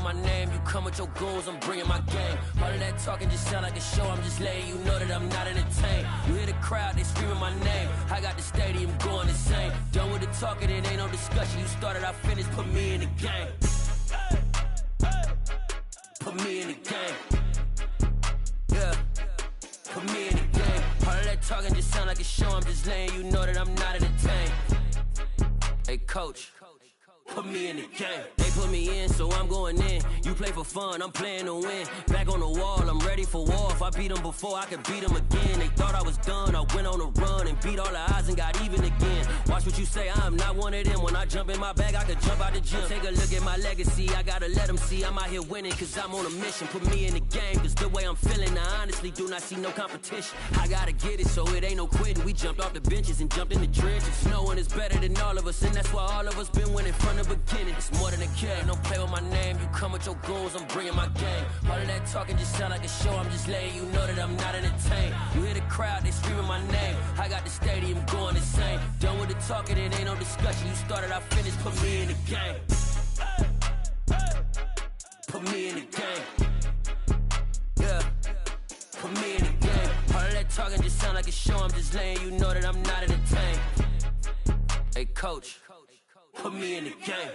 my name, you come with your goons, I'm bringing my game. All of that talking just sound like a show, I'm just letting you know that I'm not entertained. You hear the crowd, they screaming my name, I got the stadium going insane. Done with the talking, it ain't no discussion. You started, I finished, put me in the game. Put me in the game. Yeah, put me in the game. All of that talking just sound like a show, I'm just letting you know that I'm not entertained. Hey coach, put me in the game. They put me in, so I'm going in. You play for fun, I'm playing to win. Back on the wall, I'm ready for war. If I beat them before, I could beat them again. They thought I was done, I went on a run and beat all the odds and got even again. Watch what you say, I'm not one of them. When I jump in my bag, I could jump out the gym. Take a look at my legacy, I gotta let them see I'm out here winning, cause I'm on a mission. Put me in the game, cause the way I'm feeling, I honestly do not see no competition. I gotta get it, so it ain't no quitting. We jumped off the benches and jumped in the trenches. No one is better than all of us, and that's why all of us been winning from the beginning. It's more than a game, don't play with my name. You come with your goons, I'm bringing my game. All of that talking just sound like a show, I'm just letting you know that I'm not entertained. You hear the crowd, they screaming my name, I got the stadium going insane. Done with the talking, it ain't no discussion. You started, I finished, put me in the game. Put me in the game. Yeah, put me in the game. All of that talking just sound like a show, I'm just letting you know that I'm not entertained. Hey coach, put me in the game.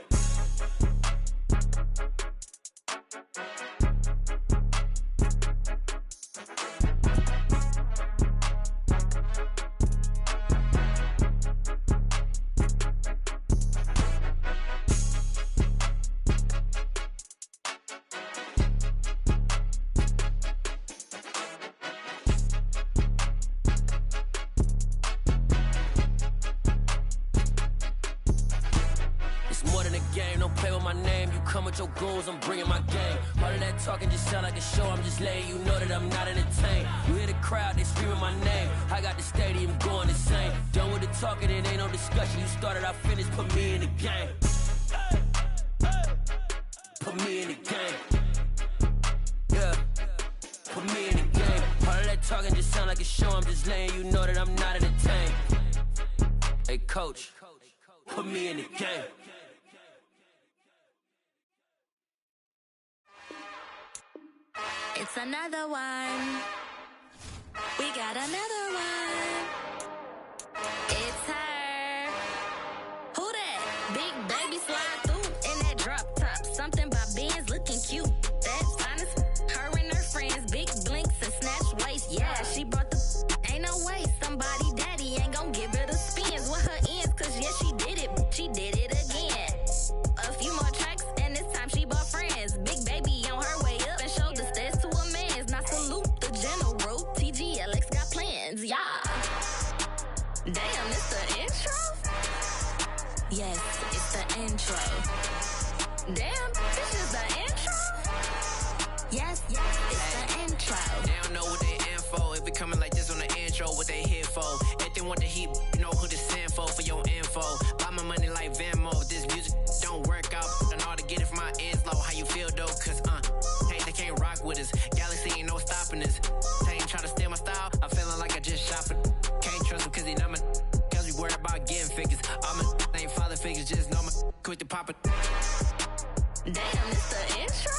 Your goons, I'm bringing my game. All of that talking just sound like a show, I'm just letting you know that I'm not entertained. You hear the crowd, they screaming my name, I got the stadium going insane. Done with the talking, it ain't no discussion. You started, I finished, put me in the game. Put me in the game. Yeah, put me in the game. All of that talking just sound like a show, I'm just letting you know that I'm not entertained. Hey coach, put me in the game. It's another one. We got another one. It's her. Who that? Big baby slide through in that drop top. Something by Benz looking cute. That's honest. Her and her friends, big blinks and snatch waist. Yeah, she brought the ain't no way. Somebody daddy ain't gon' give her the spins with her ends. Cause yeah, she did it. She did it again. A few more tracks and this time she bought friends. Big baby on her way up and showed the stairs to a man's. Now salute the general. TGLX got plans, yeah. Damn, it's the intro? Yes, it's the intro. Damn, this is the intro? Yes, it's the intro. They don't know what they in for. If we coming like this on the intro, what they here for? If they want the heat, you know who to send for your info. Buy my money like Venmo. This music don't work out. I know how to get it from my ends low. How you feel though? Cause hey, they can't rock with us. Galaxy ain't no stopping us. They ain't try to steal my style. I'm feeling like I just shot for. Can't trust them cause they not my. Cause we worried about getting figures. All my ain't father figures, just know my quick to pop it. Damn, it's the intro?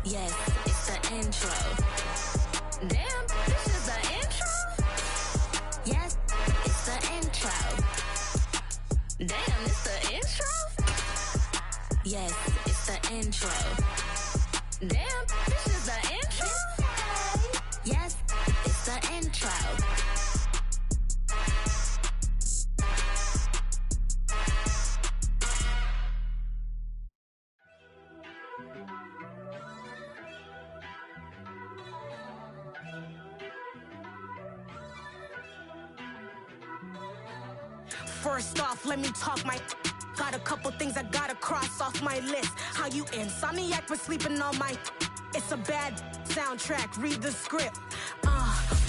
Yes, it's the intro. Damn, this is the intro? Yes, it's the intro. Damn, it's the intro? Yes, it's the intro. Damn, this is the intro? Yes, it's the intro. First off, let me talk my. Got a couple things I gotta cross off my list. How you insomniac for sleeping on my. It's a bad soundtrack, read the script.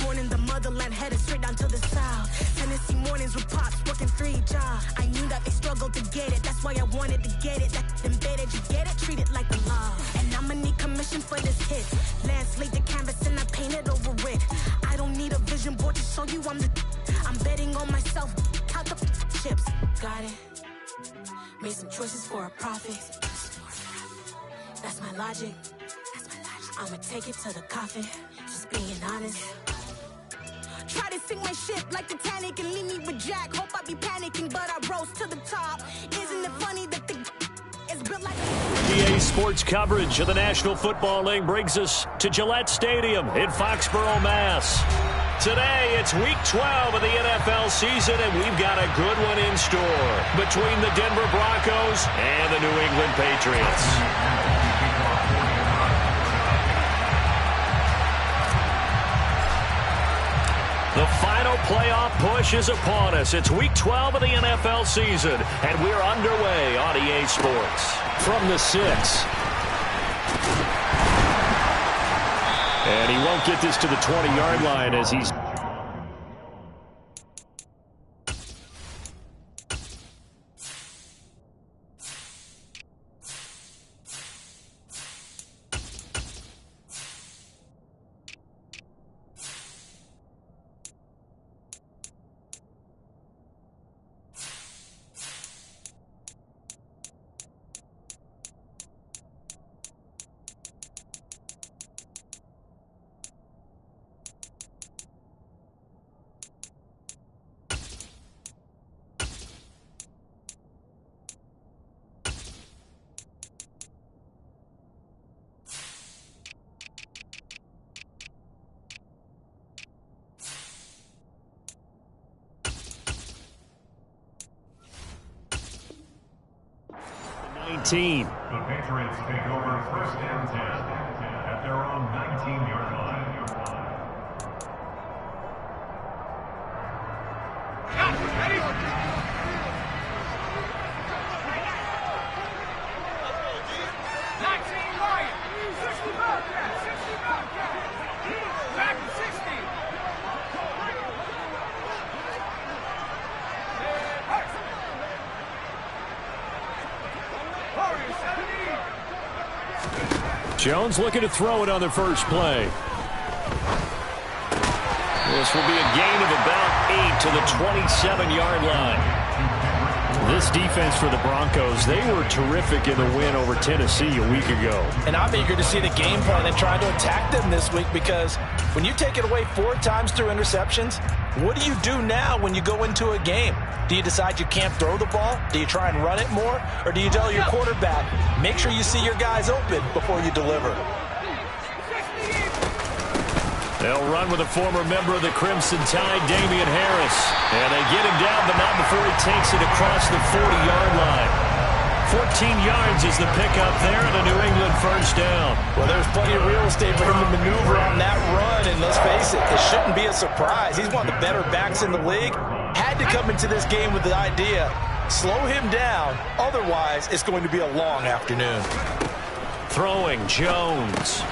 Born in the motherland, headed straight down to the south. Tennessee mornings with pops, working 3 jobs. I knew that they struggled to get it, that's why I wanted to get it. That embedded, you get it, treat it like a law. And I'ma need commission for this hit. Lance laid the canvas and I painted over it. I don't need a vision board to show you I'm betting on myself, count the chips. Got it. Made some choices for a profit. That's my logic. I'ma take it to the coffin, just being honest. Try to sink my ship like Titanic and leave me with Jack. Hope I be panicking, but I rose to the top. Isn't it funny that the is built like EA Sports coverage of the National Football League brings us to Gillette Stadium in Foxborough, Mass. Today, it's Week 12 of the NFL season, and we've got a good one in store between the Denver Broncos and the New England Patriots. The final playoff push is upon us. It's Week 12 of the NFL season, and we're underway on EA Sports. From the 6. And he won't get this to the 20-yard line as he's... The Patriots take over first and 10 at their own 19-yard line. Jones looking to throw it on the first play. This will be a gain of about 8 to the 27-yard line. This defense for the Broncos, they were terrific in the win over Tennessee a week ago. And I'm eager to see the game plan and try to attack them this week, because when you take it away 4 times through interceptions, what do you do now when you go into a game? Do you decide you can't throw the ball? Do you try and run it more? Or do you tell your quarterback, make sure you see your guys open before you deliver? They'll run with a former member of the Crimson Tide, Damian Harris. And they get him down, but not before he takes it across the 40-yard line. 14 yards is the pickup there, and a New England first down. Well, there's plenty of real estate for him to maneuver on that run, and let's face it, it shouldn't be a surprise. He's one of the better backs in the league. Had to come into this game with the idea, slow him down, otherwise it's going to be a long afternoon. Throwing, Jones.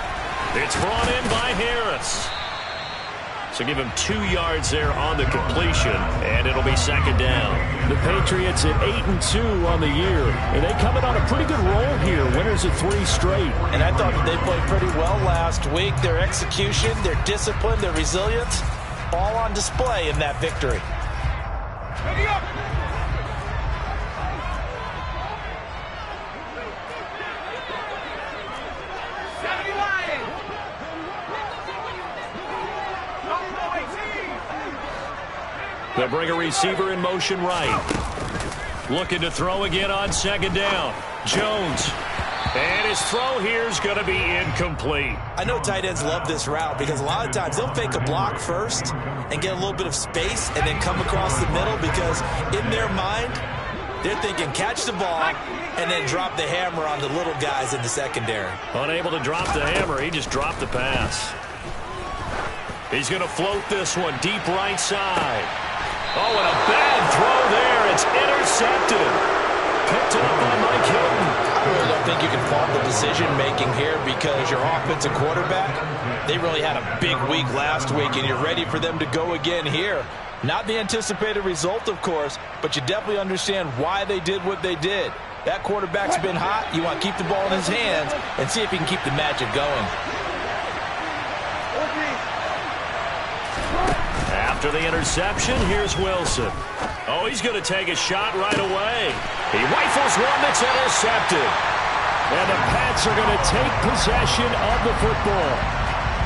It's brought in by Harris. So give him 2 yards there on the completion, and it'll be second down. The Patriots at 8-2 on the year, and they come in on a pretty good roll here, winners of 3 straight. And I thought that they played pretty well last week. Their execution, their discipline, their resilience, all on display in that victory. Ready up. They'll bring a receiver in motion right. Looking to throw again on second down. Jones. And his throw here is going to be incomplete. I know tight ends love this route because a lot of times they'll fake a block first and get a little bit of space and then come across the middle, because in their mind, they're thinking catch the ball and then drop the hammer on the little guys in the secondary. Unable to drop the hammer, he just dropped the pass. He's going to float this one deep right side. Oh, and a bad throw there. It's intercepted. Picked up by Mike Hilton. I really don't think you can fault the decision-making here, because your offensive quarterback, they really had a big week last week, and you're ready for them to go again here. Not the anticipated result, of course, but you definitely understand why they did what they did. That quarterback's been hot. You want to keep the ball in his hands and see if he can keep the magic going. After the interception, here's Wilson. Oh, he's going to take a shot right away. He rifles one that's intercepted. And the Pats are going to take possession of the football.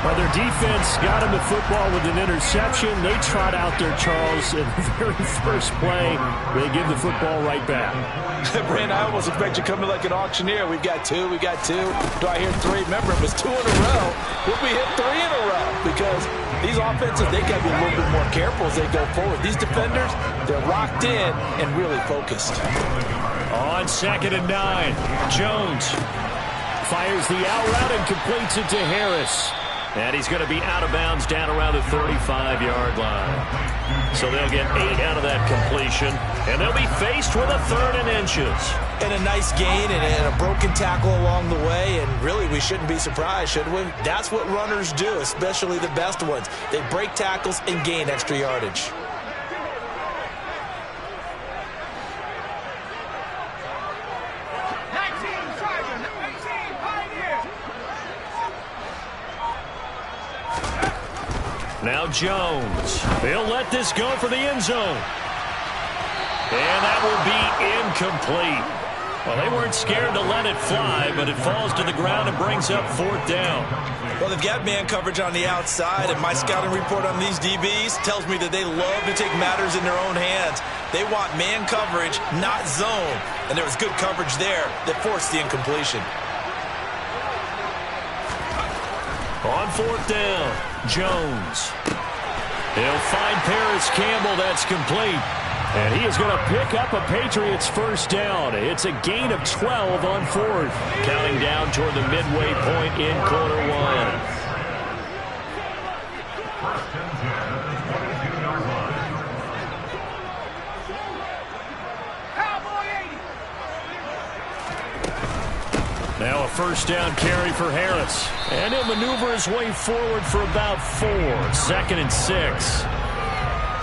Well, their defense got him the football with an interception. They trot out there, Charles, in the very first play. They give the football right back. Brand, I almost expect you coming like an auctioneer. We've got two. Do I hear three? Remember, it was 2 in a row. Will we hit 3 in a row? Because these offenses, they got to be a little bit more careful as they go forward. These defenders, they're locked in and really focused. On 2nd and 9, Jones fires the out route and completes it to Harris. And he's going to be out of bounds down around the 35-yard line. So they'll get 8 out of that completion. And they'll be faced with a 3rd and inches. And a nice gain and a broken tackle along the way. And really, we shouldn't be surprised, should we? That's what runners do, especially the best ones. They break tackles and gain extra yardage. Now Jones. They'll let this go for the end zone. And that will be incomplete. Well, they weren't scared to let it fly, but it falls to the ground and brings up 4th down. Well, they've got man coverage on the outside, and my scouting report on these DBs tells me that they love to take matters in their own hands. They want man coverage, not zone. And there was good coverage there that forced the incompletion. On 4th down, Jones. He'll find Paris Campbell. That's complete. And he is going to pick up a Patriots first down. It's a gain of 12 on 4th. Counting down toward the midway point in quarter 1. Now a first down carry for Harris. And he'll maneuver his way forward for about 4. 2nd and 6.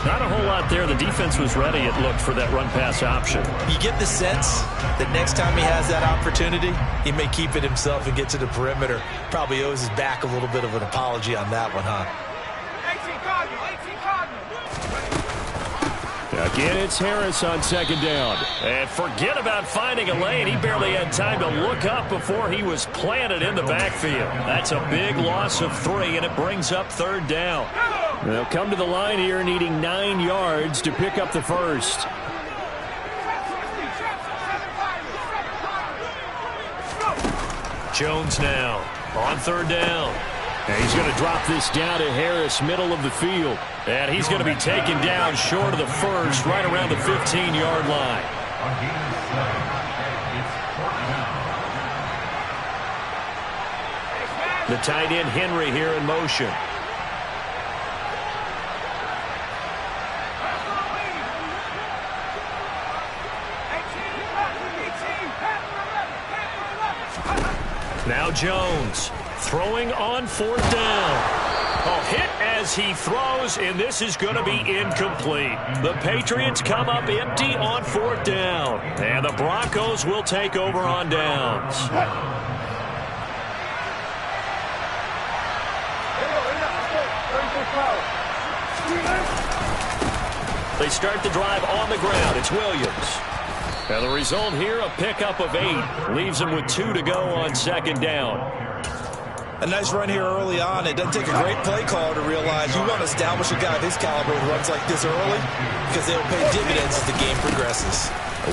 Not a whole lot there. The defense was ready, it looked, for that run-pass option. You get the sense that next time he has that opportunity, he may keep it himself and get to the perimeter. Probably owes his back a little bit of an apology on that one, huh? Again, it's Harris on 2nd down. And forget about finding a lane. He barely had time to look up before he was planted in the backfield. That's a big loss of 3, and it brings up 3rd down. They'll come to the line here needing 9 yards to pick up the first. Jones now on 3rd down. And he's going to drop this down to Harris, middle of the field. And he's going to be taken down short of the first, right around the 15-yard line. The tight end Henry here in motion. Now Jones throwing on 4th down. A hit as he throws, and this is going to be incomplete. The Patriots come up empty on 4th down, and the Broncos will take over on downs. They start the drive on the ground. It's Williams. And the result here, a pickup of 8. Leaves him with 2 to go on 2nd down. A nice run here early on. It doesn't take a great play caller to realize you want to establish a guy of his caliber who runs like this early because they'll pay dividends as the game progresses.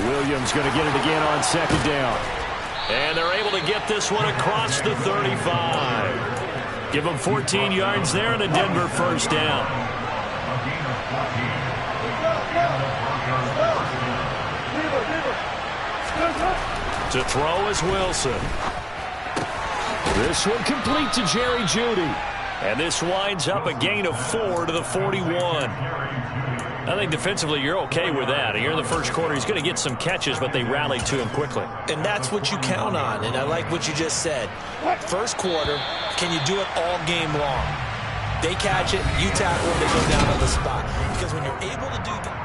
Williams going to get it again on 2nd down. And they're able to get this one across the 35. Give them 14 yards there and a Denver first down. To throw is Wilson. This one complete to Jerry Jeudy. And this winds up a gain of 4 to the 41. I think defensively you're okay with that. Here in the first quarter, he's going to get some catches, but they rallied to him quickly. And that's what you count on, and I like what you just said. First quarter, can you do it all game long? They catch it, you tackle them, they go down on the spot. Because when you're able to do that,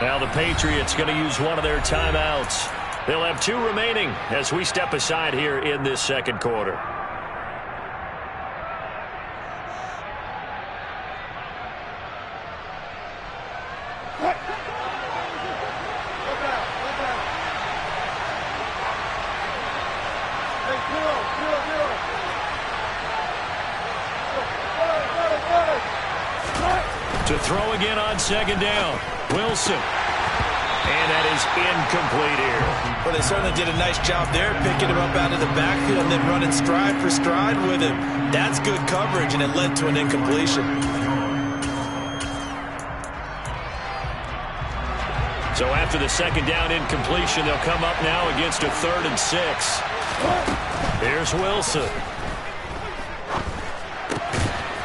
Now the Patriots going to use one of their timeouts. They'll have 2 remaining as we step aside here in this second quarter. To throw again on second down. Wilson. And that is incomplete here. Well, they certainly did a nice job there, picking him up out of the backfield and then running stride for stride with him. That's good coverage, and it led to an incompletion. So after the second down incompletion, they'll come up now against a 3rd and 6. Here's Wilson.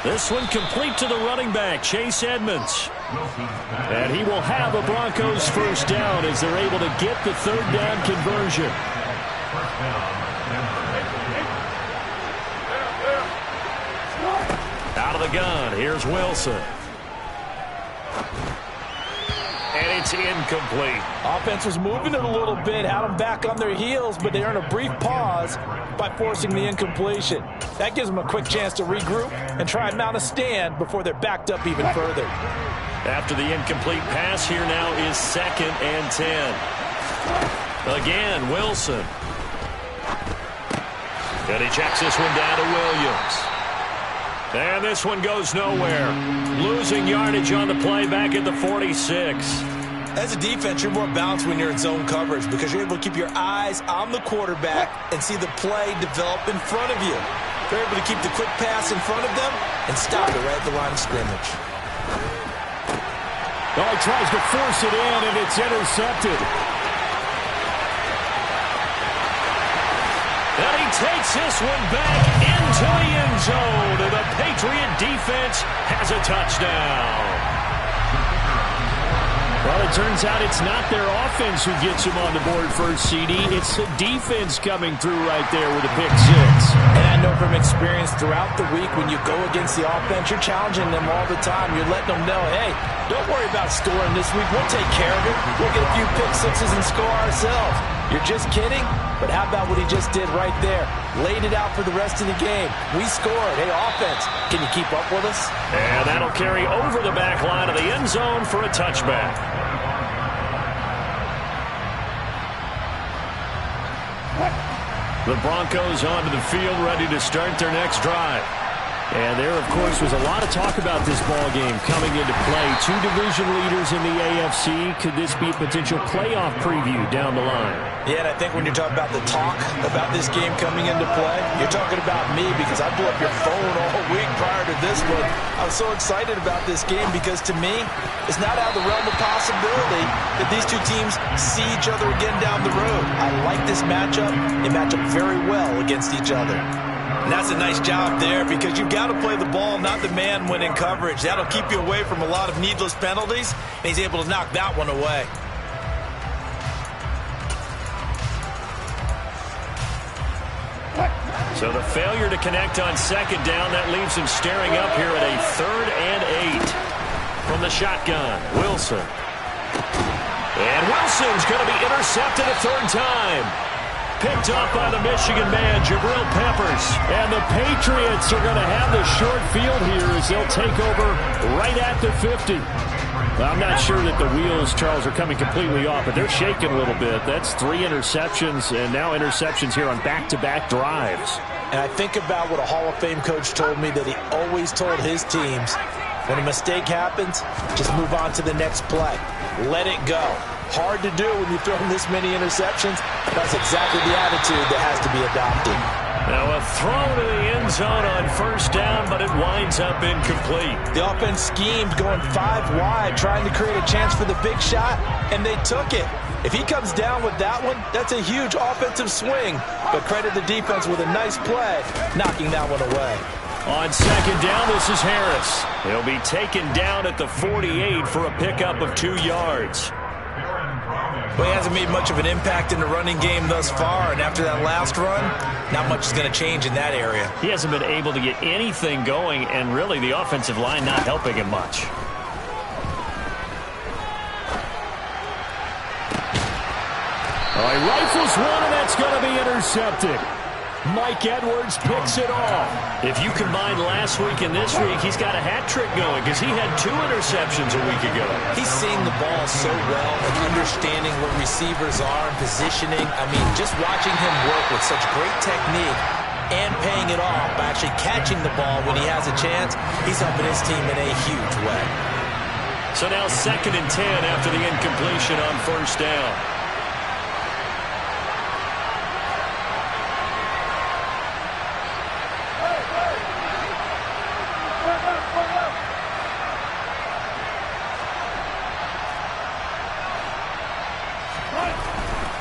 This one complete to the running back, Chase Edmonds. And he will have a Broncos first down as they're able to get the 3rd down conversion. Out of the gun, here's Wilson. And it's incomplete. Offense was moving it a little bit, had them back on their heels, but they earned a brief pause by forcing the incompletion. That gives them a quick chance to regroup and try and mount a stand before they're backed up even further. After the incomplete pass, here now is 2nd and 10. Again, Wilson. And he checks this one down to Williams. And this one goes nowhere. Losing yardage on the play back at the 46. As a defense, you're more balanced when you're in zone coverage because you're able to keep your eyes on the quarterback and see the play develop in front of you. You're able to keep the quick pass in front of them and stop it right at the line of scrimmage. Oh, he tries to force it in, and it's intercepted. And he takes this one back into the end zone, and the Patriot defense has a touchdown. Well, it turns out it's not their offense who gets him on the board first, CD. It's the defense coming through right there with a pick 6. And I know from experience throughout the week when you go against the offense, you're challenging them all the time. You're letting them know, hey, don't worry about scoring this week. We'll take care of it. We'll get a few pick 6s and score ourselves. You're just kidding? But how about what he just did right there? Laid it out for the rest of the game. We scored. Hey, offense, can you keep up with us? And that'll carry over the back line of the end zone for a touchback. The Broncos onto the field, ready to start their next drive. And there, of course, was a lot of talk about this ball game coming into play. 2 division leaders in the AFC. Could this be a potential playoff preview down the line? Yeah, and I think when you're talking about the talk about this game coming into play, you're talking about me because I blew up your phone all week prior to this one. I was so excited about this game because, to me, it's not out of the realm of possibility that these two teams see each other again down the road. I like this matchup. They match up very well against each other. And that's a nice job there because you've got to play the ball, not the man when in coverage. That'll keep you away from a lot of needless penalties, and he's able to knock that one away. So the failure to connect on second down, that leaves him staring up here at a 3rd and 8. From the shotgun, Wilson. And Wilson's going to be intercepted a 3rd time. Picked up by the Michigan man, Jabril Peppers. And the Patriots are going to have the short field here as they'll take over right at the 50. Well, I'm not sure that the wheels, Charles, are coming completely off, but they're shaking a little bit. That's 3 interceptions, and now interceptions here on back-to-back drives. And I think about what a Hall of Fame coach told me that he always told his teams, when a mistake happens, just move on to the next play. Let it go. Hard to do when you've thrown this many interceptions. That's exactly the attitude that has to be adopted. Now a throw to the end zone on first down, but it winds up incomplete. The offense schemed going 5 wide, trying to create a chance for the big shot, and they took it. If he comes down with that one, that's a huge offensive swing. But credit the defense with a nice play, knocking that one away. On second down, this is Harris. He'll be taken down at the 48 for a pickup of 2 yards. Well, he hasn't made much of an impact in the running game thus far, and after that last run, not much is going to change in that area. He hasn't been able to get anything going, and really the offensive line not helping him much. Oh, he rifles one, and that's going to be intercepted. Mike Edwards picks it off. If you combine last week and this week, he's got a hat trick going because he had 2 interceptions a week ago. He's seeing the ball so well and understanding what receivers are and positioning. I mean, just watching him work with such great technique and paying it off by actually catching the ball when he has a chance, he's helping his team in a huge way. So now 2nd and 10 after the incompletion on first down.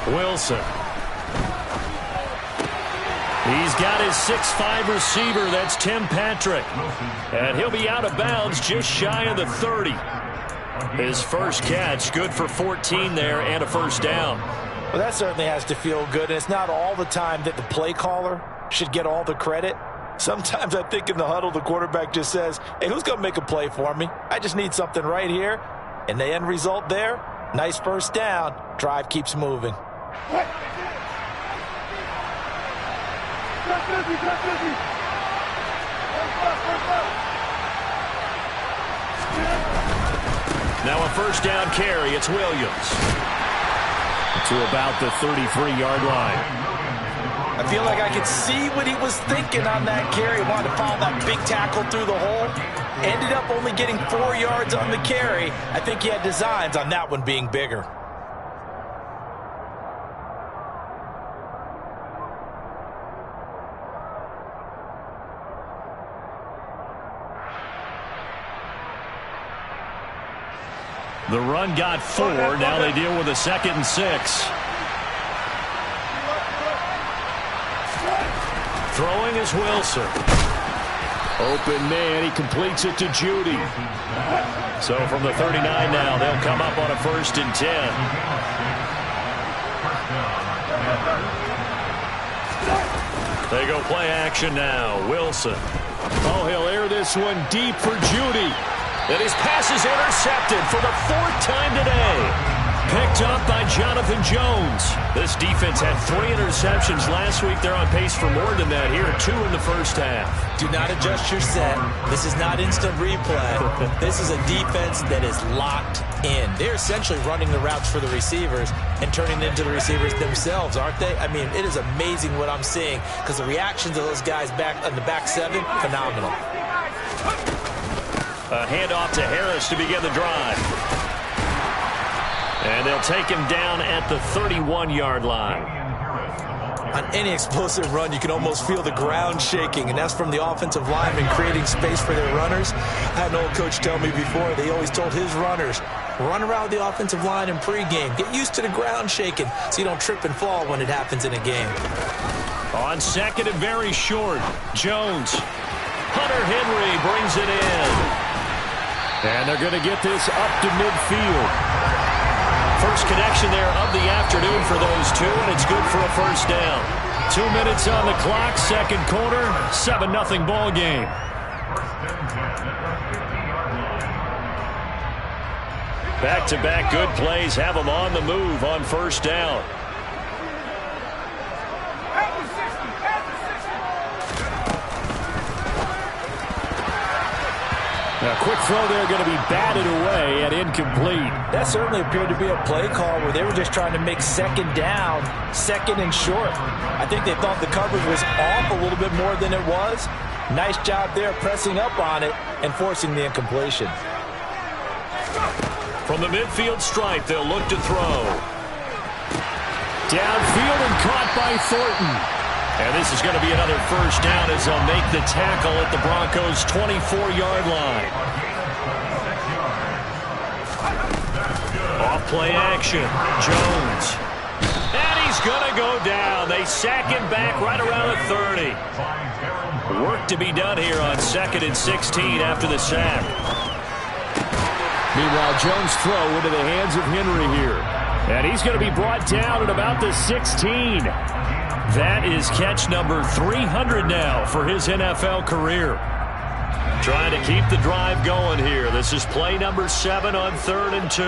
Wilson. He's got his 6'5" receiver. That's Tim Patrick. And he'll be out of bounds just shy of the 30. His first catch, good for 14 there and a first down. Well, that certainly has to feel good. And it's not all the time that the play caller should get all the credit. Sometimes I think in the huddle, the quarterback just says, hey, who's going to make a play for me? I just need something right here. And the end result there, nice first down. Drive keeps moving. Now a first down carry. It's Williams. To about the 33-yard line. I feel like I could see what he was thinking on that carry. Wanted to follow that big tackle through the hole. Ended up only getting 4 yards on the carry. I think he had designs on that one being bigger. The run got 4. Now they deal with a 2nd and 6. Throwing is Wilson. Open man. He completes it to Judy. So from the 39 now, they'll come up on a 1st and 10. They go play action now. Wilson. Oh, he'll air this one deep for Judy. And his pass is intercepted for the 4th time today. Picked up by Jonathan Jones. This defense had 3 interceptions last week. They're on pace for more than that here. 2 in the first half. Do not adjust your set. This is not instant replay. This is a defense that is locked in. They're essentially running the routes for the receivers and turning it into the receivers themselves, aren't they? I mean, it is amazing what I'm seeing because the reactions of those guys back on the back 7, phenomenal. A handoff to Harris to begin the drive. And they'll take him down at the 31-yard line. On any explosive run, you can almost feel the ground shaking, and that's from the offensive linemen creating space for their runners. I had an old coach tell me before, they always told his runners, run around the offensive line in pregame. Get used to the ground shaking so you don't trip and fall when it happens in a game. On 2nd and very short, Jones. Hunter Henry brings it in. And they're going to get this up to midfield. First connection there of the afternoon for those 2, and it's good for a first down. 2 minutes on the clock, 2nd quarter, 7-0 ball game. Back-to-back good plays have them on the move on first down. A quick throw there going to be batted away and incomplete. That certainly appeared to be a play call where they were just trying to make 2nd down, 2nd and short. I think they thought the coverage was off a little bit more than it was. Nice job there pressing up on it and forcing the incompletion. From the midfield stripe, they'll look to throw. Downfield and caught by Thornton. And this is going to be another first down as they'll make the tackle at the Broncos' 24-yard line. Off play action. Jones. And he's going to go down. They sack him back right around the 30. Work to be done here on 2nd and 16 after the sack. Meanwhile, Jones' throw into the hands of Henry here. And he's going to be brought down at about the 16. That is catch number 300 now for his NFL career. Trying to keep the drive going here. This is play number 7 on 3rd and 2.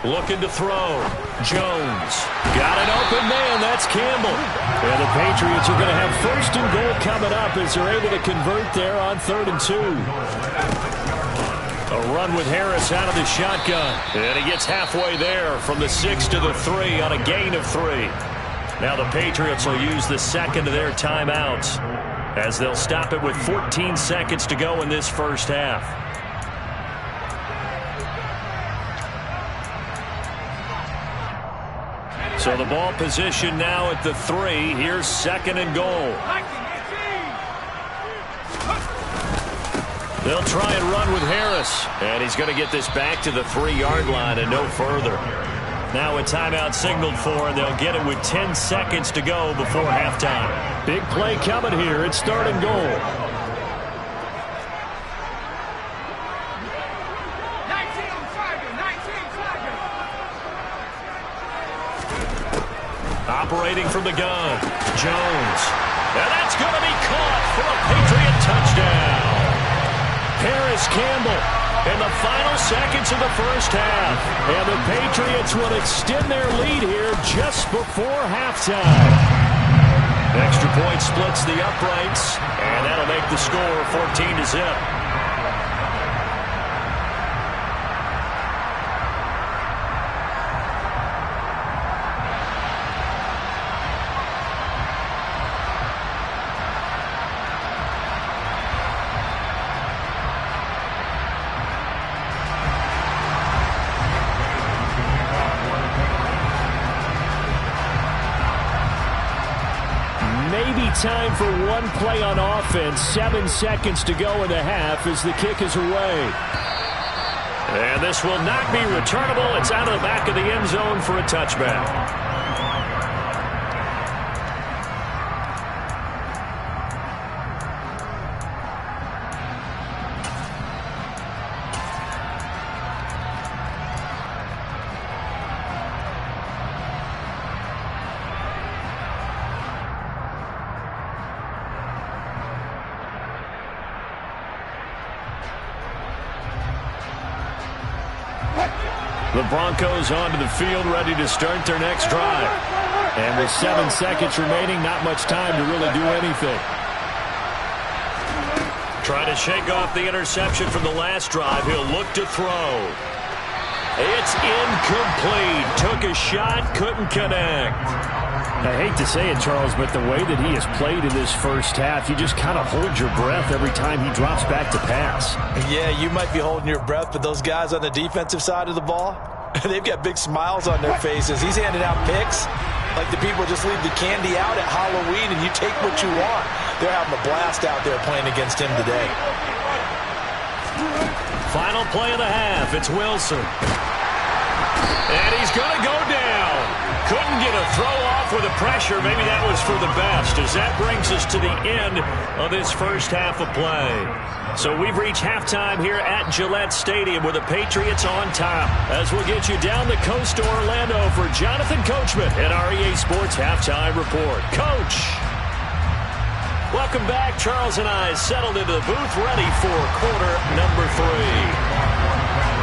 Looking to throw. Jones. Got an open man. That's Campbell. And the Patriots are going to have first and goal coming up as they're able to convert there on 3rd and 2. A run with Harris out of the shotgun. And he gets halfway there from the 6 to the 3 on a gain of 3. Now the Patriots will use the second of their timeouts as they'll stop it with 14 seconds to go in this first half. So the ball position now at the 3. Here's 2nd and goal. They'll try and run with Harris. And he's going to get this back to the 3-yard line and no further. Now a timeout signaled for, and they'll get it with 10 seconds to go before halftime. Big play coming here. It's 3rd and goal. Operating from the gun, Jones. And that's going to be caught for a Patriot touchdown. Paris Campbell in the final seconds of the first half. And the Patriots will extend their lead here just before halftime. Extra point splits the uprights, and that'll make the score 14-0. Time for one play on offense. 7 seconds to go in the half as the kick is away. And this will not be returnable. It's out of the back of the end zone for a touchback. The Broncos onto the field, ready to start their next drive. And with 7 seconds remaining, not much time to really do anything. Trying to shake off the interception from the last drive. He'll look to throw. It's incomplete. Took a shot, couldn't connect. I hate to say it, Charles, but the way that he has played in this first half, you just kind of hold your breath every time he drops back to pass. Yeah, you might be holding your breath, but those guys on the defensive side of the ball, they've got big smiles on their faces. He's handing out picks like the people just leave the candy out at Halloween and you take what you want. They're having a blast out there playing against him today. Final play of the half. It's Wilson. And he's going to go down. Couldn't get a throw off with the pressure. Maybe that was for the best, as that brings us to the end of this first half of play. So we've reached halftime here at Gillette Stadium with the Patriots on top. As we'll get you down the coast to Orlando for Jonathan Coachman at our EA Sports Halftime Report. Coach! Welcome back. Charles and I settled into the booth, ready for quarter number 3.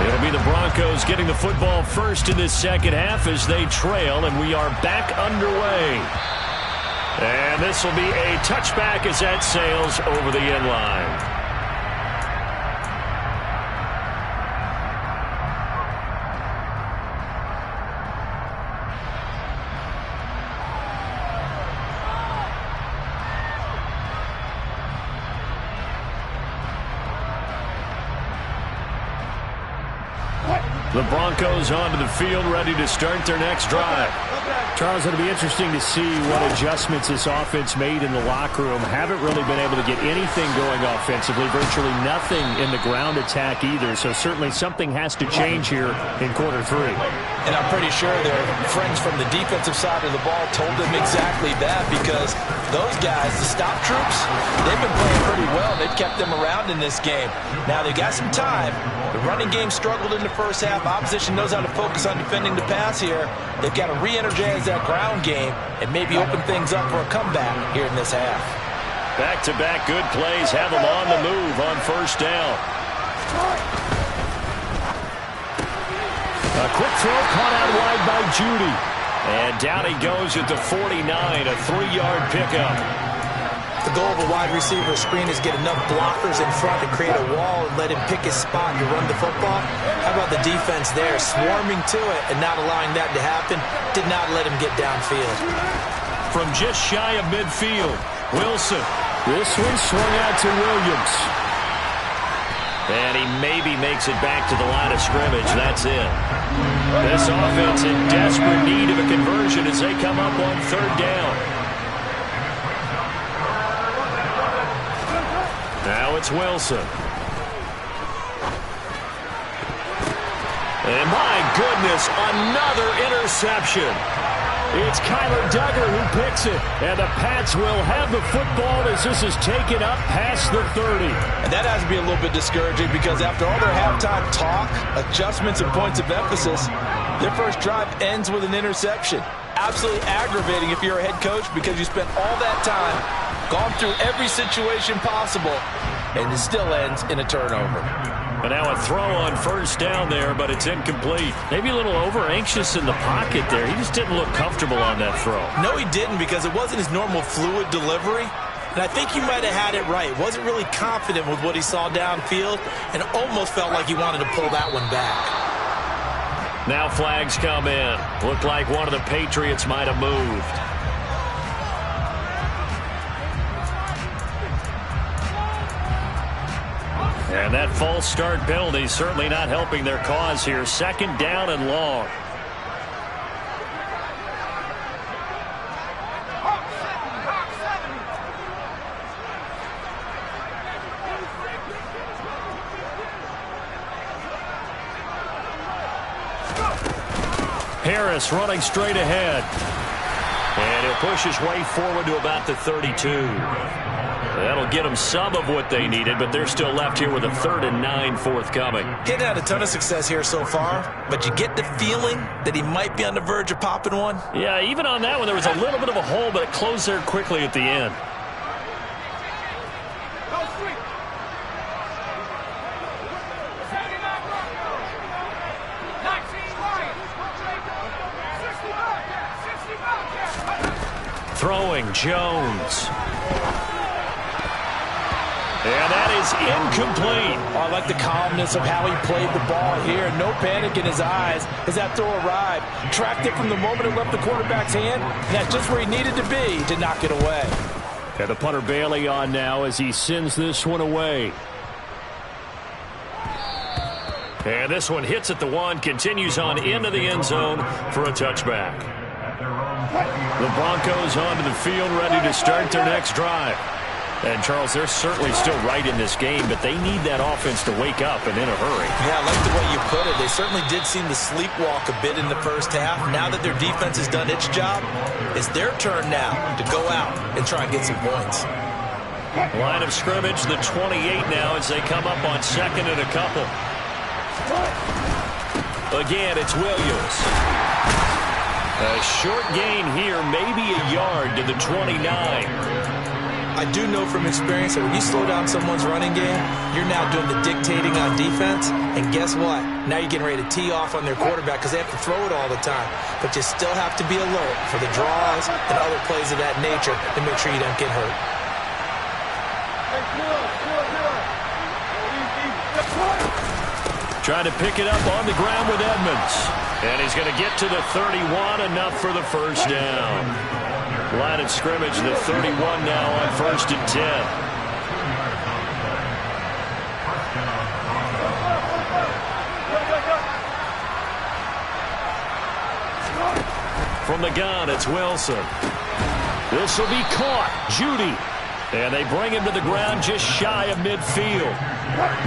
It'll be the Broncos getting the football first in this second half as they trail, and we are back underway. And this will be a touchback as that sails over the end line. The Broncos onto the field, ready to start their next drive. Charles, it'll be interesting to see what adjustments this offense made in the locker room. Haven't really been able to get anything going offensively, virtually nothing in the ground attack either. So certainly something has to change here in quarter 3. And I'm pretty sure their friends from the defensive side of the ball told them exactly that, because those guys, the stop troops, they've been playing pretty well. They've kept them around in this game. Now they've got some time. The running game struggled in the first half. Opposition knows how to focus on defending the pass here. They've got to re-energize that ground game and maybe open things up for a comeback here in this half. Back-to-back good plays have them on the move on first down. A A quick throw caught out wide by Judy. And down he goes at the 49, a 3-yard pickup. The goal of a wide receiver screen is get enough blockers in front to create a wall and let him pick his spot to run the football. How about the defense there, swarming to it and not allowing that to happen? Did not let him get downfield. From just shy of midfield, Wilson. This one swung out to Williams. And he maybe makes it back to the line of scrimmage. That's it. This offense in desperate need of a conversion as they come up on 3rd down. Now it's Wilson. And my goodness, another interception. It's Kyler Duggar who picks it. And the Pats will have the football as this is taken up past the 30. And that has to be a little bit discouraging because after all their halftime talk, adjustments and points of emphasis, their first drive ends with an interception. Absolutely aggravating if you're a head coach because you spent all that time, gone through every situation possible, and it still ends in a turnover. And now a throw on 1st down there, but it's incomplete. Maybe a little over-anxious in the pocket there. He just didn't look comfortable on that throw. No, he didn't because it wasn't his normal fluid delivery. And I think he might have had it right. Wasn't really confident with what he saw downfield and almost felt like he wanted to pull that one back. Now flags come in. Looked like one of the Patriots might have moved. And that false start penalty certainly not helping their cause here. 2nd down and long. Harris running straight ahead. And he'll push his way forward to about the 32. That'll get them some of what they needed, but they're still left here with a 3rd and 9 forthcoming. Getting had a ton of success here so far, but you get the feeling that he might be on the verge of popping one. Yeah, even on that one, there was a little bit of a hole, but it closed there quickly at the end. Throwing Jones. And that is incomplete. Oh, I like the calmness of how he played the ball here. No panic in his eyes as that throw arrived. Tracked it from the moment it left the quarterback's hand. And that's just where he needed to be to knock it away. And the punter Bailey on now as he sends this one away. And this one hits at the 1, continues on into the end zone for a touchback. The Broncos onto the field, ready to start their next drive. And, Charles, they're certainly still right in this game, but they need that offense to wake up and in a hurry. Yeah, I like the way you put it. They certainly did seem to sleepwalk a bit in the first half. Now that their defense has done its job, it's their turn now to go out and try and get some points. Line of scrimmage, the 28 now as they come up on 2nd and a couple. Again, it's Williams. A short gain here, maybe a yard to the 29. I do know from experience that when you slow down someone's running game, you're now doing the dictating on defense. And guess what? Now you're getting ready to tee off on their quarterback because they have to throw it all the time. But you still have to be alert for the draws and other plays of that nature to make sure you don't get hurt. Trying to pick it up on the ground with Edmonds. And he's going to get to the 31, enough for the 1st down. Line of scrimmage, the 31 now on 1st and 10. From the gun, it's Wilson. This will be caught. Judy. And they bring him to the ground just shy of midfield.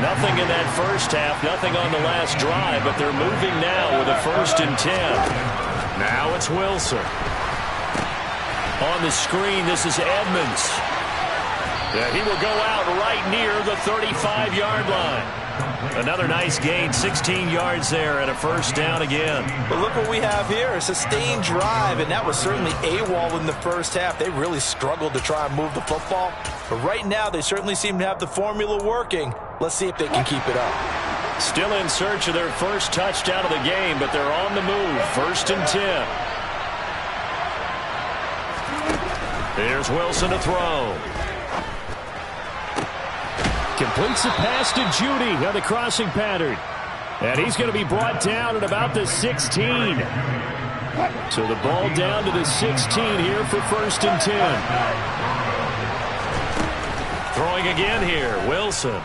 Nothing in that first half, nothing on the last drive, but they're moving now with a 1st and 10. Now it's Wilson. On the screen, this is Edmonds. Yeah, he will go out right near the 35-yard line. Another nice gain, 16 yards there, and a 1st down again. But look what we have here, a sustained drive, and that was certainly AWOL in the first half. They really struggled to try and move the football. But right now, they certainly seem to have the formula working. Let's see if they can keep it up. Still in search of their first touchdown of the game, but they're on the move. 1st and 10. Here's Wilson to throw. Completes the pass to Judy on the crossing pattern. And he's going to be brought down at about the 16. So the ball down to the 16 here for 1st and 10. Throwing again here, Wilson.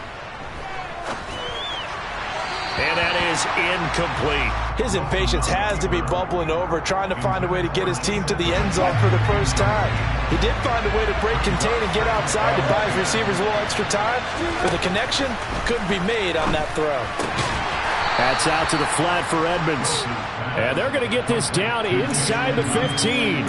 And that is incomplete. His impatience has to be bubbling over, trying to find a way to get his team to the end zone for the first time. He did find a way to break contain and get outside to buy his receivers a little extra time, but the connection couldn't be made on that throw. That's out to the flat for Edmonds. And they're going to get this down inside the 15.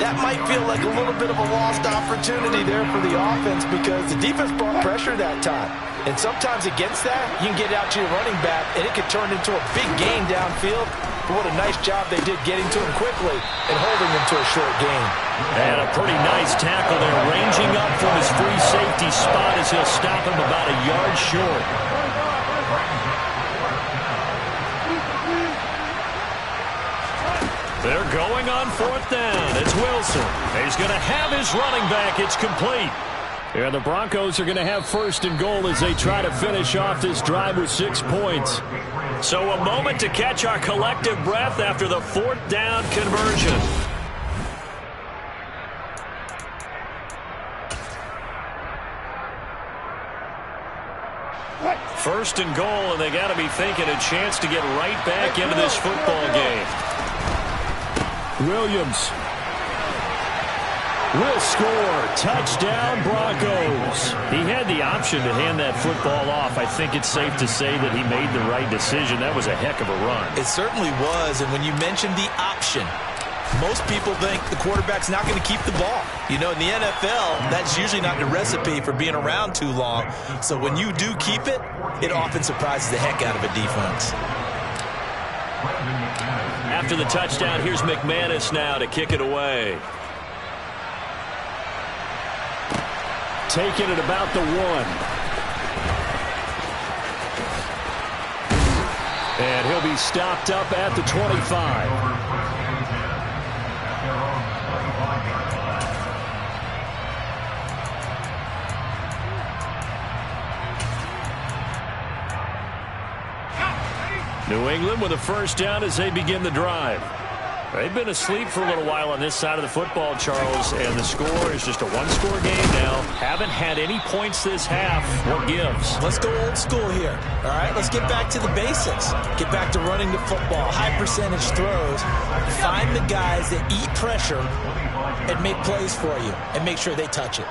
That might feel like a little bit of a lost opportunity there for the offense because the defense brought pressure that time. And sometimes against that, you can get out to your running back, and it could turn into a big gain downfield. But what a nice job they did getting to him quickly and holding him to a short gain. And a pretty nice tackle there, ranging up from his free safety spot as he'll stop him about a yard short. They're going on 4th down. It's Wilson. He's going to have his running back. It's complete. And the Broncos are going to have 1st and goal as they try to finish off this drive with 6 points. So a moment to catch our collective breath after the 4th down conversion. First and goal, and they got to be thinking a chance to get right back into this football game. Williams will score. Touchdown, Broncos. He had the option to hand that football off. I think it's safe to say that he made the right decision. That was a heck of a run. It certainly was, and when you mentioned the option, most people think the quarterback's not going to keep the ball. You know, in the NFL, that's usually not the recipe for being around too long. So when you do keep it, it often surprises the heck out of a defense. After the touchdown, here's McManus now to kick it away. Taking it about the 1. And he'll be stopped up at the 25. New England with a 1st down as they begin the drive. They've been asleep for a little while on this side of the football, Charles, and the score is just a one-score game now. Haven't had any points this half. What gives? Let's go old school here. All right, let's get back to the basics. Get back to running the football, high percentage throws. Find the guys that eat pressure and make plays for you and make sure they touch it.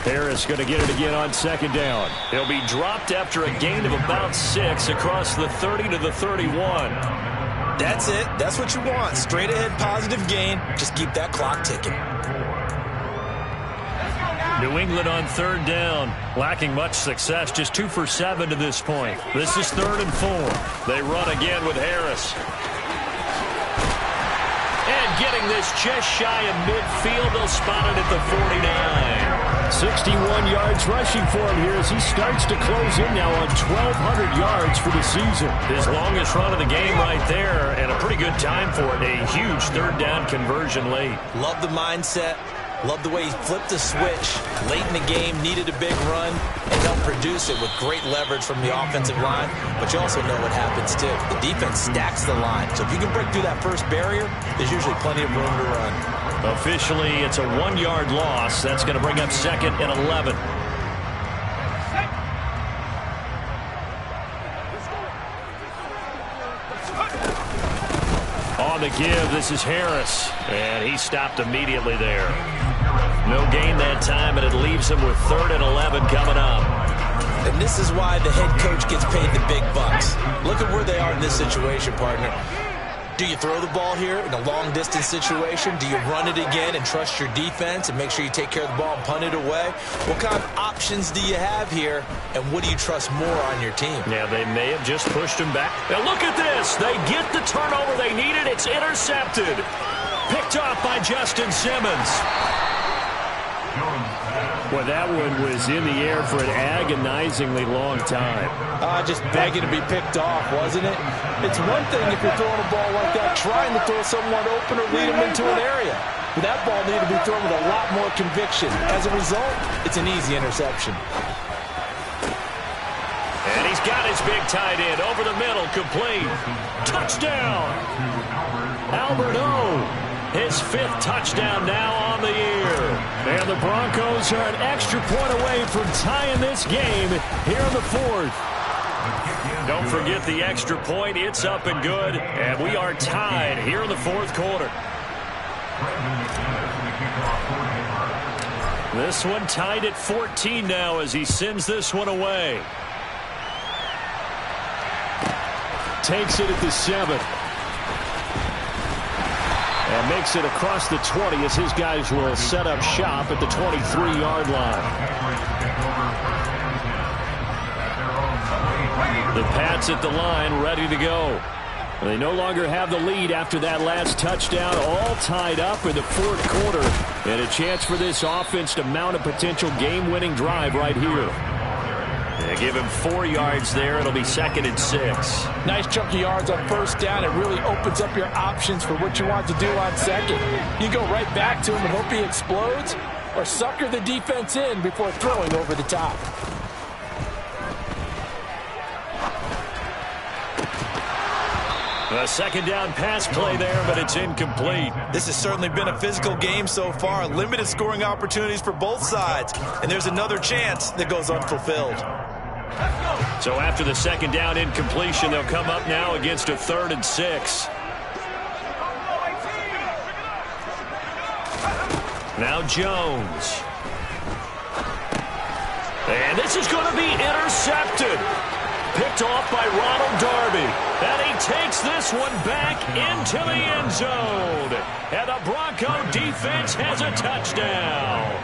Harris going to get it again on 2nd down. He'll be dropped after a gain of about 6 across the 30 to the 31. That's it. That's what you want. Straight ahead positive gain. Just keep that clock ticking. New England on 3rd down. Lacking much success. Just 2 for 7 to this point. This is 3rd and 4. They run again with Harris. And getting this just shy of midfield. They'll spot it at the 49. 61 yards rushing for him here as he starts to close in now on 1,200 yards for the season. His longest run of the game right there, and a pretty good time for it. A huge 3rd down conversion late. Love the mindset. Love the way he flipped the switch late in the game, needed a big run, and helped produce it with great leverage from the offensive line. But you also know what happens, too. The defense stacks the line. So if you can break through that first barrier, there's usually plenty of room to run. Officially, it's a 1-yard loss. That's going to bring up 2nd and 11. On the give, this is Harris. And he stopped immediately there. No gain that time, and it leaves him with 3rd and 11 coming up. And this is why the head coach gets paid the big bucks. Look at where they are in this situation, partner. Do you throw the ball here in a long-distance situation? Do you run it again and trust your defense and make sure you take care of the ball and punt it away? What kind of options do you have here, and what do you trust more on your team? Yeah, they may have just pushed him back. Now look at this. They get the turnover they needed. It's intercepted. Picked off by Justin Simmons. Well, that one was in the air for an agonizingly long time. Just begging to be picked off, wasn't it? It's one thing if you're throwing a ball like that, trying to throw someone open or lead them into an area. But that ball needed to be thrown with a lot more conviction. As a result, it's an easy interception. And he's got his big tight end over the middle, complete. Touchdown! Albert O. His 5th touchdown now on the year. And the Broncos are an extra point away from tying this game here in the 4th. Don't forget the extra point. It's up and good. And we are tied here in the 4th quarter. This one tied at 14 now as he sends this one away. Takes it at the 7. And makes it across the 20 as his guys will set up shop at the 23-yard line. The Pats at the line ready to go. They no longer have the lead after that last touchdown, all tied up in the 4th quarter. And a chance for this offense to mount a potential game-winning drive right here. They give him 4 yards there. It'll be 2nd and 6. Nice chunk of yards on 1st down. It really opens up your options for what you want to do on 2nd. You go right back to him and hope he explodes, or sucker the defense in before throwing over the top. A 2nd down pass play there, but it's incomplete. This has certainly been a physical game so far. Limited scoring opportunities for both sides. And there's another chance that goes unfulfilled. So after the 2nd down incompletion, they'll come up now against a 3rd and 6. Now Jones. And this is going to be intercepted. Picked off by Ronald Darby. And he takes this one back into the end zone. And the Bronco defense has a touchdown.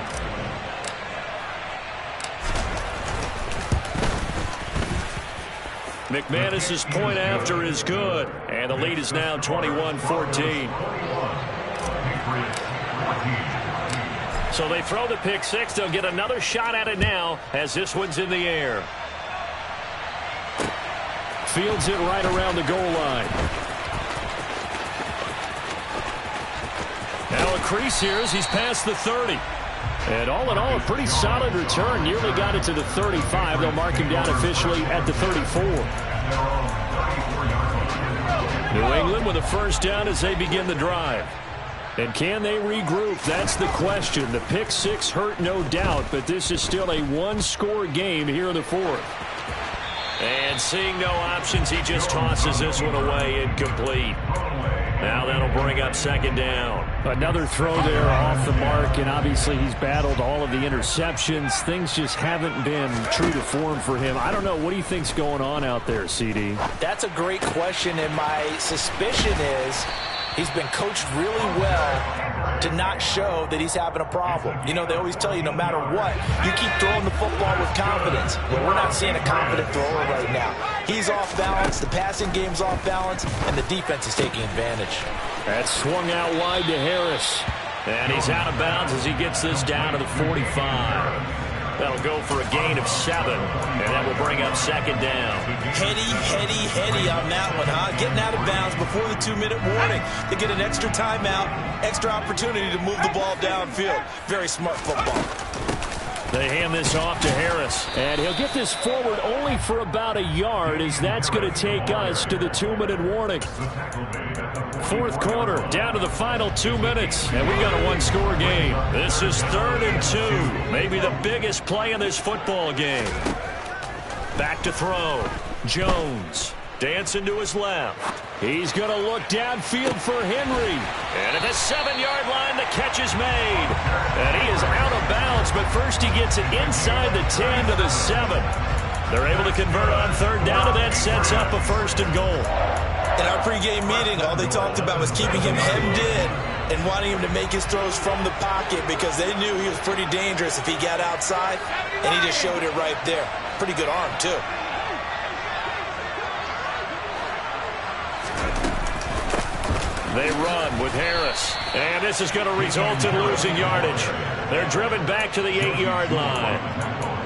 McManus's point after is good. And the lead is now 21-14. So they throw the pick 6. They'll get another shot at it now as this one's in the air. Fields it right around the goal line. Now a crease here as he's past the 30. And all in all, a pretty solid return. Nearly got it to the 35. They'll mark him down officially at the 34. New England with a 1st down as they begin the drive. And can they regroup? That's the question. The pick 6 hurt, no doubt, but this is still a 1-score game here in the 4th. And seeing no options, he just tosses this one away, incomplete. Now that'll bring up 2nd down. Another throw there off the mark, and obviously he's battled all of the interceptions. Things just haven't been true to form for him. I don't know. What do you think's going on out there, CD? That's a great question, and my suspicion is he's been coached really well to not show that he's having a problem. You know, they always tell you no matter what, you keep throwing the football with confidence. But we're not seeing a confident thrower right now. He's off balance, the passing game's off balance, and the defense is taking advantage. That swung out wide to Harris. And he's out of bounds as he gets this down to the 45. That'll go for a gain of 7, and that will bring up 2nd down. Heady on that one, huh? Getting out of bounds before the 2-minute warning. They get an extra timeout, extra opportunity to move the ball downfield. Very smart football. They hand this off to Harris. And he'll get this forward only for about a yard, as that's going to take us to the 2-minute warning. 4th quarter, down to the final 2 minutes, and we got a 1-score game. This is 3rd and 2, maybe the biggest play in this football game. Back to throw. Jones dancing to his left. He's going to look downfield for Henry. And at the 7-yard line, the catch is made. And he is out of bounds, but first he gets it inside the 10 to the 7. They're able to convert on 3rd down, and that sets up a 1st and goal. In our pregame meeting, all they talked about was keeping him hemmed in and wanting him to make his throws from the pocket because they knew he was pretty dangerous if he got outside, and he just showed it right there. Pretty good arm, too. They run with Harris. And this is going to result in losing yardage. They're driven back to the 8-yard line.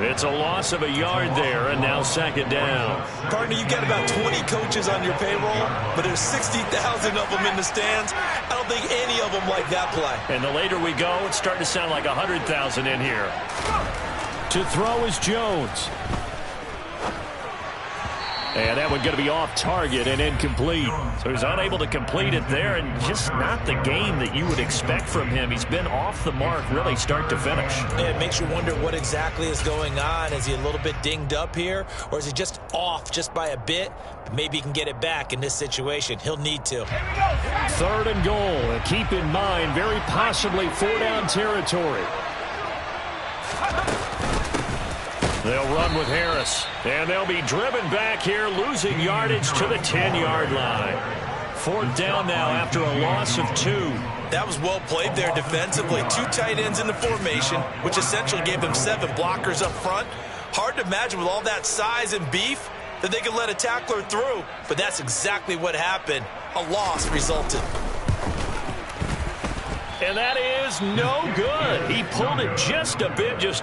It's a loss of a yard there, and now second down. Partner, you've got about 20 coaches on your payroll, but there's 60,000 of them in the stands. I don't think any of them like that play. And the later we go, it's starting to sound like 100,000 in here. To throw is Jones. And that one going to be off target and incomplete. So he's unable to complete it there, and just not the game that you would expect from him. He's been off the mark really start to finish. Yeah, it makes you wonder what exactly is going on. Is he a little bit dinged up here, or is he just off just by a bit? Maybe he can get it back in this situation. He'll need to. 3rd and goal. And keep in mind, very possibly 4-down territory. They'll run with Harris, and they'll be driven back here, losing yardage to the 10-yard line. 4th down now after a loss of 2. That was well played there defensively. 2 tight ends in the formation, which essentially gave them 7 blockers up front. Hard to imagine with all that size and beef that they could let a tackler through, but that's exactly what happened. A loss resulted. And that is no good. He pulled it just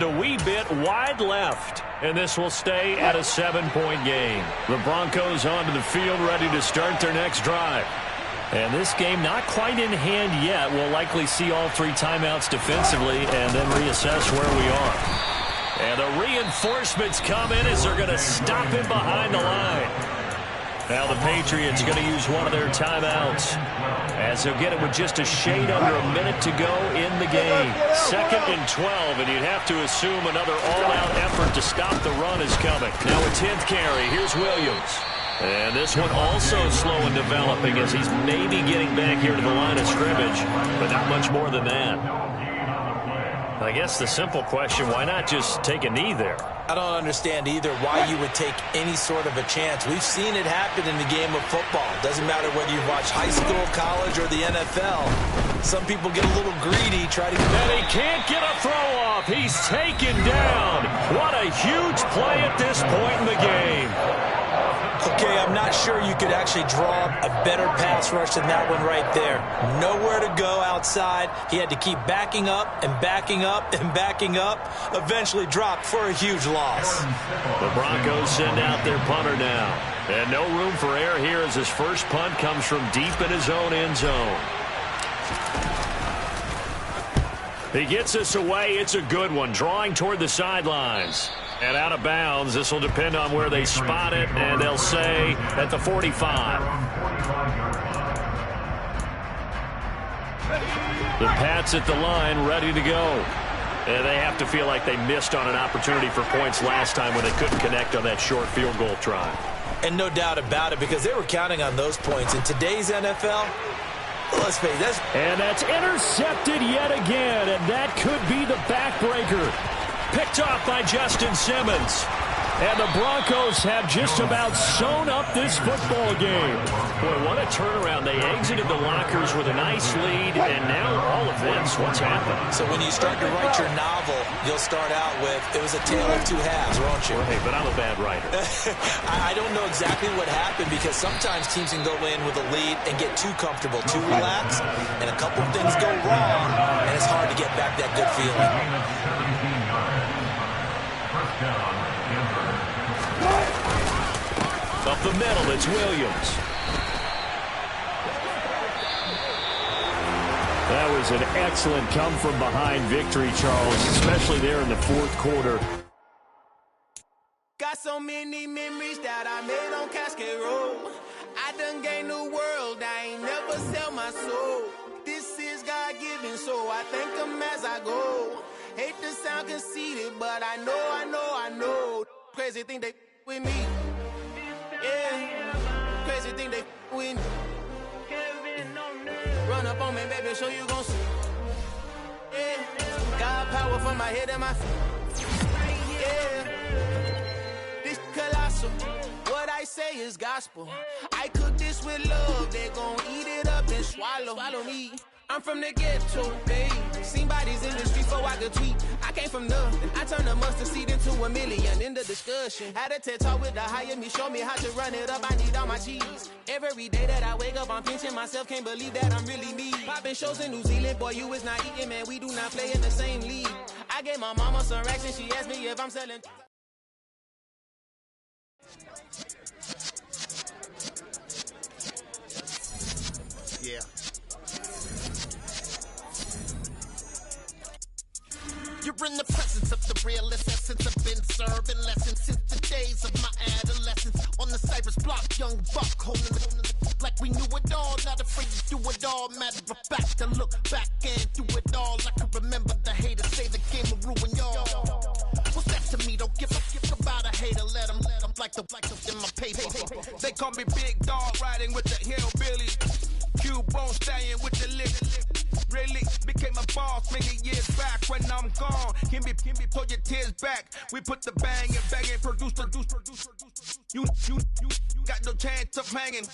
a wee bit wide left. And this will stay at a 7-point game. The Broncos onto the field ready to start their next drive. And this game not quite in hand yet. We'll likely see all 3 timeouts defensively and then reassess where we are. And the reinforcements come in as they're going to stop him behind the line. Now the Patriots going to use one of their timeouts as they'll get it with just a shade under a minute to go in the game. 2nd and 12, and you'd have to assume another all-out effort to stop the run is coming. Now a 10th carry. Here's Williams. And this one also slow in developing as he's maybe getting back here to the line of scrimmage, but not much more than that. I guess the simple question, why not just take a knee there? I don't understand either why you would take any sort of a chance. We've seen it happen in the game of football. Doesn't matter whether you watch high school, college, or the NFL. Some people get a little greedy, try to get... And he can't get a throw off. He's taken down. What a huge play at this point in the game. Okay, I'm not sure you could actually draw a better pass rush than that one right there. Nowhere to go outside. He had to keep backing up and backing up and backing up. Eventually dropped for a huge loss. The Broncos send out their punter now. And no room for error here as his first punt comes from deep in his own end zone. He gets this away. It's a good one, drawing toward the sidelines. And out of bounds, this will depend on where they spot it, and they'll say at the 45. The Pats at the line, ready to go. And they have to feel like they missed on an opportunity for points last time when they couldn't connect on that short field goal try. And no doubt about it, because they were counting on those points. In today's NFL, let's face it. And that's intercepted yet again, and that could be the backbreaker. Picked off by Justin Simmons. And the Broncos have just about sewn up this football game. Boy, what a turnaround. They exited the lockers with a nice lead, and now all of this, what's happened? So when you start to write your novel, you'll start out with, it was a tale of 2 halves, won't you? Hey, but I'm a bad writer. I don't know exactly what happened, because sometimes teams can go in with a lead and get too comfortable, too relaxed, and a couple of things go wrong, and it's hard to get back that good feeling. Up the middle, it's Williams. That was an excellent come-from-behind victory, Charles, especially there in the 4th quarter. Got so many memories that I made on Cascade Road. I done gained the world, I ain't never sell my soul. This is God-given, so I thank him as I go. Hate to sound conceited, but I know. Crazy thing they with me. Yeah, crazy thing they with me. Run up on me, baby, show you gon' see. Yeah, God power from my head and my feet. Yeah, this colossal. What I say is gospel. I cook this with love, they gon' eat it up and swallow me. I'm from the ghetto, babe. Seen bodies in the streets so I could tweet. I came from nothing. I turned a mustard seed into a million in the discussion. Had a TED talk with the higher me, show me how to run it up. I need all my cheese. Every day that I wake up, I'm pinching myself. Can't believe that I'm really me. Popping shows in New Zealand, boy, you is not eating, man. We do not play in the same league. I gave my mama some racks and she asked me if I'm selling. Yeah. You're in the presence of the realest essence. I've been serving lessons since the days of my adolescence. On the Cypress block, young buck holding the like we knew it all. Not afraid to do it all. Matter of fact, to look back and do it all. I can remember the haters say the game will ruin y'all. What's that to me? Don't give a about a hater. Let them like the in my paper. They call me Big Dog, riding with the hillbilly. Cubone staying with the lip. Really became a boss many years back. When I'm gone, can be pull your tears back. We put the bang and produce. You got no chance of hanging.